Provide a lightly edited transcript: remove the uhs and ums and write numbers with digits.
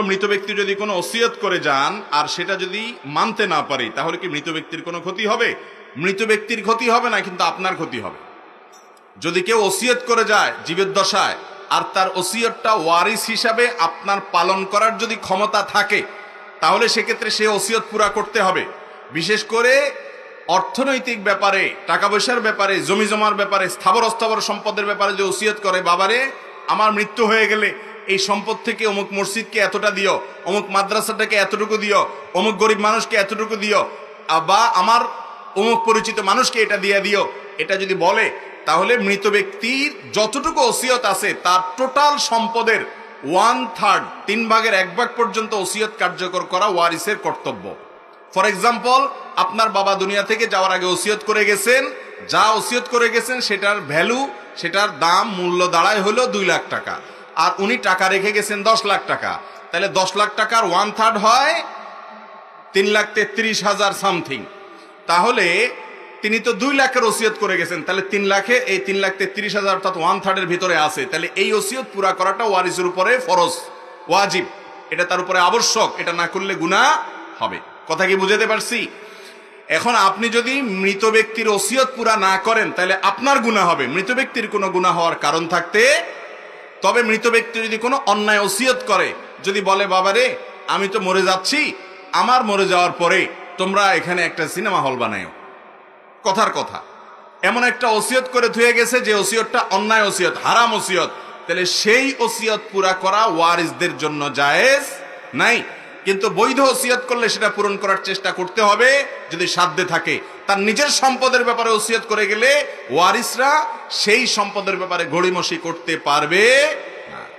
মৃত ব্যক্তি যদি কোনো ওসিয়ত করে যান আর সেটা যদি মানতে না পারে, তাহলে কি মৃত ব্যক্তির কোনো ক্ষতি হবে? মৃত ব্যক্তির ক্ষতি হবে না, কিন্তু আপনার ক্ষতি হবে। যদি কেউ ওসিয়ত করে যায় জীবদ্দশায় আর তার ওসিয়তটা ওয়ারিস হিসাবে আপনার পালন করার যদি ক্ষমতা থাকে, তাহলে সেক্ষেত্রে সে ওসিয়ত পুরা করতে হবে। বিশেষ করে অর্থনৈতিক ব্যাপারে, টাকা পয়সার ব্যাপারে, জমি জমার ব্যাপারে, স্থাবর অস্থাবর সম্পদের ব্যাপারে যে ওসিয়ত করে, বাবারে আমার মৃত্যু হয়ে গেলে এই সম্পদ থেকে অমুক মসজিদকে এতটা দিও, অমুক মাদ্রাসাটাকে এতটুকু দিও, অমুক গরিব মানুষকে এতটুকু দিও, বা আমার অমুক পরিচিত মানুষকে এটা দিয়ে দিও, এটা যদি বলে, তাহলে মৃত ব্যক্তির যতটুকু ওসিয়ত আছে তার টোটাল সম্পদের 1/3, 3/1 পর্যন্ত ওসিয়ত কার্যকর করা ওয়ারিসের কর্তব্য। ফর এক্সাম্পল, আপনার বাবা দুনিয়া থেকে যাওয়ার আগে ওসিয়ত করে গেছেন, যা ওসিয়ত করে গেছেন সেটার ভ্যালু, সেটার দাম, মূল্য দাঁড়ায় হলো 2 লাখ টাকা, আর উনি টাকা রেখে গেছেন 10 লাখ টাকা। তাহলে 10 লাখ টাকার 1/3 হয় 3,33,000 সামথিং। তাহলে তিনি তো 2 লাখের ওসিয়ত করে গেছেন, তাহলে 3 লাখে এই 3,33,000 অর্থাৎ 1/3 এর ভিতরে আছে। তাহলে এই ওসিয়ত পুরা করাটা ওয়ারিসের উপরে ফরজ, ওয়াজিব, এটা তার উপরে আবশ্যক, এটা না করলে গুনাহ হবে। কথা কি বুঝাতে পারছি? এখন আপনি যদি মৃত ব্যক্তির ওসিয়ত পুরা না করেন, তাহলে আপনার গুনাহ হবে, মৃত ব্যক্তির কোনো গুনাহ হওয়ার কারণ থাকতে। তবে মৃত ব্যক্তি যদি কোনো অন্যায় ওসিয়ত করে, যদি বলে বাবারে আমি তো মরে যাচ্ছি, আমার মরে যাওয়ার পরে তোমরা এখানে একটা সিনেমা হল বানাও, কথার কথা, এমন একটা ওসিয়ত করে ধুয়ে গেছে যে ওসিয়তটা অন্যায় ওসিয়ত, হারাম ওসিয়ত, তাহলে সেই ওসিয়ত পুরা করা ওয়ারিসদের জন্য জায়েজ নাই। কিন্তু বৈধ ওসিয়ত করলে সেটা পূরণ করার চেষ্টা করতে হবে যদি সাধ্যে থাকে। তার নিজের সম্পদের ব্যাপারে ওসিয়ত করে গেলে ওয়ারিসরা সেই সম্পদের ব্যাপারে গড়িমসি করতে পারবে